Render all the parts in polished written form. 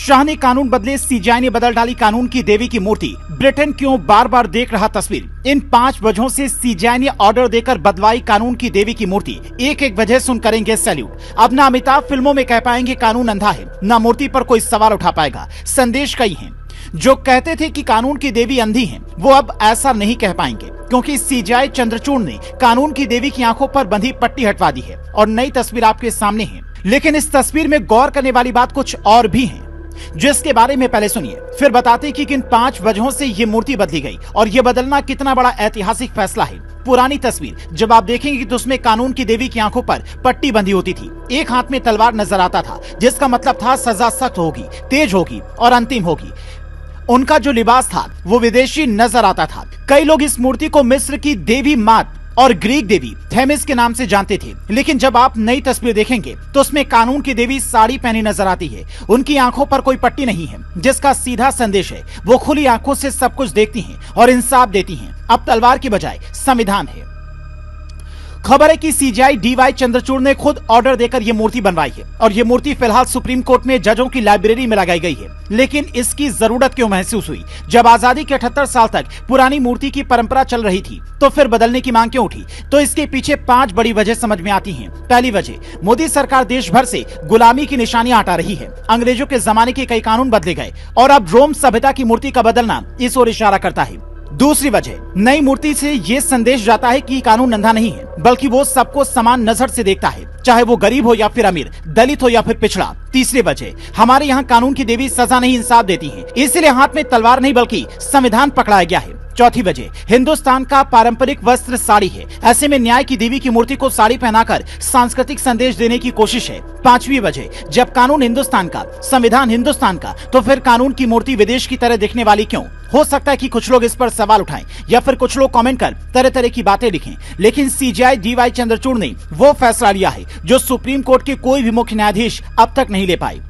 शाह ने कानून बदले, सीजेआई ने बदल डाली कानून की देवी की मूर्ति। ब्रिटेन क्यों बार बार देख रहा तस्वीर। इन 5 वजहों से सीजेआई ने ऑर्डर देकर बदलवाई कानून की देवी की मूर्ति। एक एक वजह सुन करेंगे सैल्यूट। अब ना अमिताभ फिल्मों में कह पाएंगे कानून अंधा है, ना मूर्ति पर कोई सवाल उठा पाएगा। संदेश कई हैं। जो कहते थे कि कानून की देवी अंधी है, वो अब ऐसा नहीं कह पाएंगे, क्योंकि सीजेआई चंद्रचूड़ ने कानून की देवी की आंखों पर बंधी पट्टी हटवा दी है और नई तस्वीर आपके सामने है। लेकिन इस तस्वीर में गौर करने वाली बात कुछ और भी है, जिसके बारे में पहले सुनिए, फिर बताते कि किन 5 वजहों से ये मूर्ति बदली गई और ये बदलना कितना बड़ा ऐतिहासिक फैसला है। पुरानी तस्वीर जब आप देखेंगे तो उसमें कानून की देवी की आंखों पर पट्टी बंधी होती थी। एक हाथ में तलवार नजर आता था, जिसका मतलब था सजा सख्त होगी, तेज होगी और अंतिम होगी। उनका जो लिबास था वो विदेशी नजर आता था। कई लोग इस मूर्ति को मिस्र की देवी मात और ग्रीक देवी थेमिस के नाम से जानते थे, लेकिन जब आप नई तस्वीर देखेंगे तो उसमें कानून की देवी साड़ी पहनी नजर आती है। उनकी आंखों पर कोई पट्टी नहीं है, जिसका सीधा संदेश है वो खुली आंखों से सब कुछ देखती हैं और इंसाफ देती हैं। अब तलवार की बजाय संविधान है। खबर है कि सीजेआई डीवाई चंद्रचूड़ ने खुद ऑर्डर देकर यह मूर्ति बनवाई है और ये मूर्ति फिलहाल सुप्रीम कोर्ट में जजों की लाइब्रेरी में लगाई गई है। लेकिन इसकी जरूरत क्यों महसूस हुई? जब आजादी के 78 साल तक पुरानी मूर्ति की परंपरा चल रही थी तो फिर बदलने की मांग क्यों उठी? तो इसके पीछे 5 बड़ी वजह समझ में आती हैं। पहली वजह, मोदी सरकार देश भर से गुलामी की निशानियां हटा रही है। अंग्रेजों के जमाने के कई कानून बदले गए और अब रोम सभ्यता की मूर्ति का बदलना इस ओर इशारा करता है। दूसरी वजह, नई मूर्ति से ये संदेश जाता है कि कानून अंधा नहीं है, बल्कि वो सबको समान नजर से देखता है, चाहे वो गरीब हो या फिर अमीर, दलित हो या फिर पिछड़ा। तीसरी वजह, हमारे यहाँ कानून की देवी सजा नहीं इंसाफ देती है, इसलिए हाथ में तलवार नहीं बल्कि संविधान पकड़ाया गया है। चौथी वजह, हिंदुस्तान का पारंपरिक वस्त्र साड़ी है। ऐसे में न्याय की देवी की मूर्ति को साड़ी पहनाकर सांस्कृतिक संदेश देने की कोशिश है। पांचवी वजह, जब कानून हिंदुस्तान का, संविधान हिंदुस्तान का, तो फिर कानून की मूर्ति विदेश की तरह दिखने वाली क्यों? हो सकता है कि कुछ लोग इस पर सवाल उठाएं या फिर कुछ लोग कमेंट कर तरह तरह की बातें लिखें, लेकिन सीजेआई डीवाई चंद्रचूड़ ने वो फैसला लिया है जो सुप्रीम कोर्ट के कोई भी मुख्य न्यायाधीश अब तक नहीं ले पाए।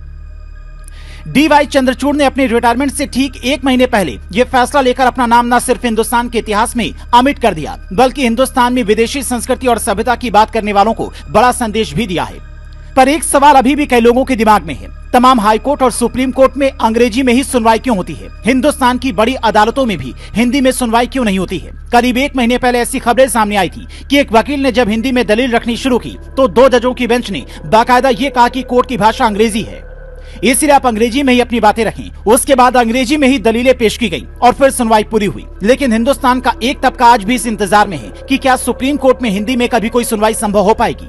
डीवाई चंद्रचूड़ ने अपने रिटायरमेंट से ठीक 1 महीने पहले यह फैसला लेकर अपना नाम न सिर्फ हिंदुस्तान के इतिहास में अमिट कर दिया, बल्कि हिंदुस्तान में विदेशी संस्कृति और सभ्यता की बात करने वालों को बड़ा संदेश भी दिया है। पर एक सवाल अभी भी कई लोगों के दिमाग में है, तमाम हाई कोर्ट और सुप्रीम कोर्ट में अंग्रेजी में ही सुनवाई क्यों होती है? हिंदुस्तान की बड़ी अदालतों में भी हिंदी में सुनवाई क्यों नहीं होती है? करीब 1 महीने पहले ऐसी खबरें सामने आई थी कि एक वकील ने जब हिंदी में दलील रखनी शुरू की तो 2 जजों की बेंच ने बाकायदा ये कहा कि कोर्ट की भाषा अंग्रेजी है, इसलिए आप अंग्रेजी में ही अपनी बातें रखें। उसके बाद अंग्रेजी में ही दलीलें पेश की गई और फिर सुनवाई पूरी हुई। लेकिन हिंदुस्तान का एक तबका आज भी इस इंतजार में है कि क्या सुप्रीम कोर्ट में हिंदी में कभी कोई सुनवाई संभव हो पाएगी।